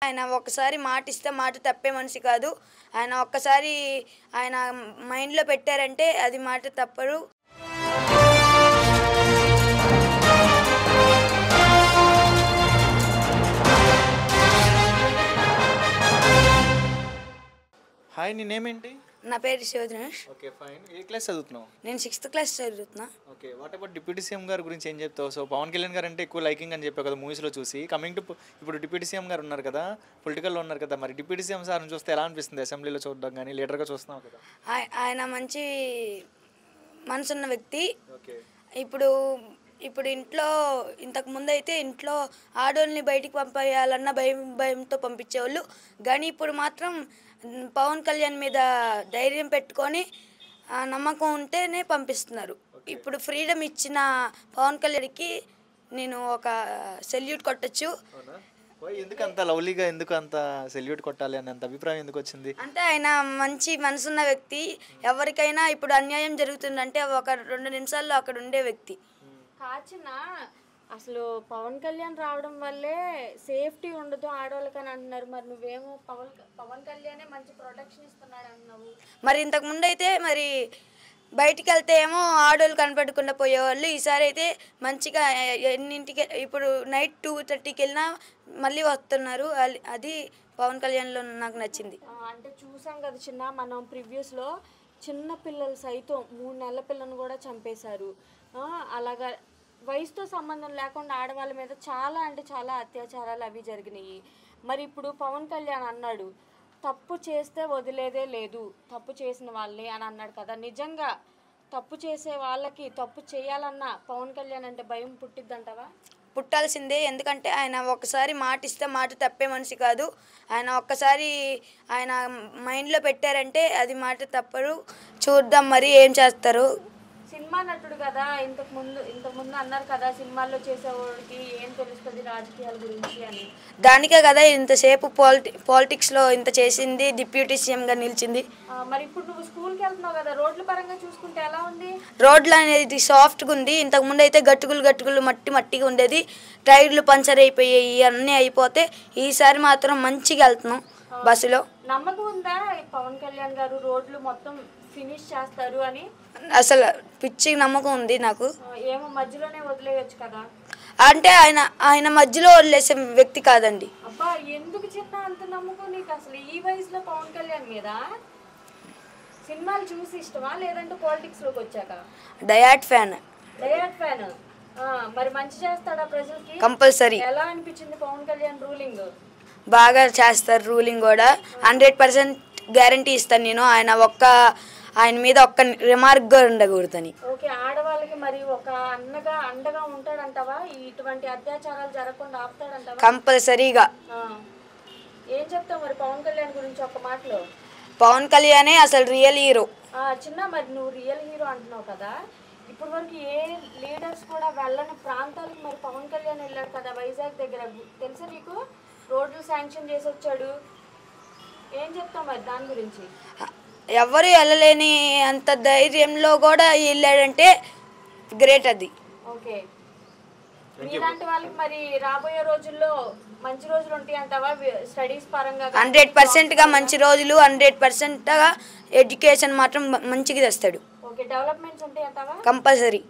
ఆయన ఒక్కసారి మాట ఇస్తే మాట తప్పే మనిషి కాదు. ఆయన ఒక్కసారి ఆయన మైండ్‌లో పెట్టారంటే అది మాట తప్పరు. హాయ్, నీ నేమ్ ఏంటి? నా పేరు శివదినేష్. Okay, fine. ఏ క్లాస్ చదువుతున్నావు? నేను 6th క్లాస్ చదువుతున్నా. Okay, what about deputy CM గారి గురించి ఏం చెప్తావు? సో పవన్ కళ్యాణ్ గారు అంటే ఎక్కువ లైకింగ్ అని చెప్పావు కదా మూవీస్లో చూసి. కమింగ్ టు ఇప్పుడు డిప్యూటీ సీఎం గారు ఉన్నారు కదా, పొలిటికల్లో ఉన్నారు కదా, మరి డిప్యూటీ సీఎం సార్ని చూస్తే ఎలా అనిపిస్తుంది? అసెంబ్లీలో చూడడం కానీ లీడర్గా చూస్తున్నావు కదా. ఆయన మంచి మనసున్న వ్యక్తి. ఓకే, ఇప్పుడు ఇంట్లో ఇంతకు ముందు అయితే ఇంట్లో ఆడోళ్ళని బయటికి పంపేయాలన్న భయంతో పంపించేవాళ్ళు. కానీ ఇప్పుడు మాత్రం పవన్ కళ్యాణ్ మీద ధైర్యం పెట్టుకొని నమ్మకం ఉంటేనే పంపిస్తున్నారు. ఇప్పుడు ఫ్రీడమ్ ఇచ్చిన పవన్ కళ్యాణ్కి నేను ఒక సెల్యూట్ కొట్టచ్చు. ఎందుకు అంత లవ్లీగా, ఎందుకు అంత సెల్యూట్ కొట్టాలి అని అంత అభిప్రాయం ఎందుకు వచ్చింది? అంటే ఆయన మంచి మనసున్న వ్యక్తి. ఎవరికైనా ఇప్పుడు అన్యాయం జరుగుతుందంటే ఒక 2 నిమిషాల్లో అక్కడ ఉండే వ్యక్తి. కాచిన అసలు పవన్ కళ్యాణ్ రావడం వల్లే సేఫ్టీ ఉండదు ఆడవాళ్ళకని అంటున్నారు. మరి నువ్వేమో పవన్ కళ్యాణే మంచి ప్రొటెక్షన్ ఇస్తున్నాడు అంటున్నావు. మరి ఇంతకు ముందు అయితే మరి బయటికి వెళ్తే ఏమో ఆడవాళ్ళు కనపడకుండా పోయేవాళ్ళు. ఈసారి అయితే మంచిగా ఎన్నింటికి ఇప్పుడు నైట్ 2:30కి వెళ్ళినా మళ్ళీ వస్తున్నారు. అది పవన్ కళ్యాణ్లో నాకు నచ్చింది. అంటే చూసాం కదా చిన్న, మనం ప్రివ్యూస్లో చిన్న పిల్లలు సైతం 3 నెలల పిల్లను కూడా చంపేశారు. అలాగా వయసుతో సంబంధం లేకుండా ఆడవాళ్ళ మీద చాలా అంటే చాలా అత్యాచారాలు అవి జరిగినాయి. మరి ఇప్పుడు పవన్ కళ్యాణ్ అన్నాడు తప్పు చేస్తే వదిలేదే లేదు, తప్పు చేసిన వాళ్ళని అని అన్నాడు కదా. నిజంగా తప్పు చేసే వాళ్ళకి తప్పు చేయాలన్నా పవన్ కళ్యాణ్ అంటే భయం పుట్టిద్దంటావా? పుట్టాల్సిందే. ఎందుకంటే ఆయన ఒక్కసారి మాట ఇస్తే మాట తప్పే మనిషి కాదు. ఆయన ఒక్కసారి ఆయన మైండ్‌లో పెట్టారంటే అది మాట తప్పరు. చూద్దాం మరి ఏం చేస్తారు. సినిమా నటుడు కదా, ఇంతకు ముందు అన్నారు కదా సినిమాల్లో చేసేవాడికి ఏం తెలుస్తుంది రాజకీయాల గురించి అని. దానికే కదా ఇంతసేపు పాలిటిక్స్లో ఇంత చేసింది, డిప్యూటీ సీఎంగా నిలిచింది. మరి ఇప్పుడు నువ్వు స్కూల్కి వెళ్తున్నావు కదా, రోడ్ల పరంగా చూసుకుంటే ఎలా ఉంది? రోడ్లు అనేది సాఫ్ట్గా ఉంది. ఇంతకుముందు అయితే గట్టుకులు మట్టిగా ఉండేది. టైర్లు పంచర్ అయిపోయాయి, అన్నీ అయిపోతే ఈసారి మాత్రం మంచిగా వెళ్తున్నాం బస్సులో. నమ్మకం ఉందా పవన్ కళ్యాణ్ గారు రోడ్లు మొత్తం ఫినిష్ చేస్తారు అని? అసలు పిచ్చి నమ్మకం ఉంది నాకు. ఏమో మధ్యలోనే వదిలేయచ్చు కదా. అంటే ఆయన మధ్యలో వదిలేసే వ్యక్తి కాదండి. అబ్బా, ఎందుకు చిన్న అంత నమ్మకం నీకు అసలు ఈ వయసులో పవన్ కళ్యాణ్ మీద? సినిమాలు చూసి ఇష్టమా లేదంటే పాలిటిక్స్ లోకి వచ్చాక? డయాట్ ఫ్యాన్. మరి మంచి చేస్తాడా ప్రజలకి? కంపల్సరీ. ఎలా అనిపించింది పవన్ కళ్యాణ్ రూలింగ్? బాగా చేస్తారు రూలింగ్ కూడా. 100% గ్యారంటీ ఇస్తాను నేను. ఆయన మీద ఒక్క రిమార్క్ గా ఉండకూడదని. ఓకే, ఆడవాళ్ళకి మరి ఒక అండగా ఉంటాడంటావా? ఇటువంటి అత్యాచారాలు జరగకుండా ఆపుతాడంటావా? కంపల్సరీగా. ఏం చెప్తావు మరి పవన్ కళ్యాణ్ గురించి ఒక మాటలో? పవన్ కళ్యాణే అసలు రియల్ హీరో. చిన్న, మరి నువ్వు రియల్ హీరో అంటున్నావు కదా, ఇప్పటి వరకు ఏ లీడర్స్ కూడా వెళ్ళని ప్రాంతాలకు మరి పవన్ కళ్యాణ్ వెళ్ళాడు కదా. వైజాగ్ దగ్గర తెలుసా నీకు? రోడ్లు శాంక్షన్ చేసి వచ్చాడు. ఏం చెప్తావు మరి దాని గురించి? ఎవరు వెళ్ళలేని అంత ధైర్యంలో కూడా వెళ్ళాడంటే గ్రేట్ అది. ఓకే, మీలాంటి వాళ్ళకి మరి రాబోయే రోజుల్లో మంచి రోజులు ఉంటాయి అంటావా? స్టడీస్ పరంగా 100%గా మంచి రోజులు, 100%గా ఎడ్యుకేషన్ మాత్రం మంచిగా తెస్తాడు. ఓకే, డెవలప్మెంట్స్ ఉంటాయి అంటావా? కంపల్సరీ.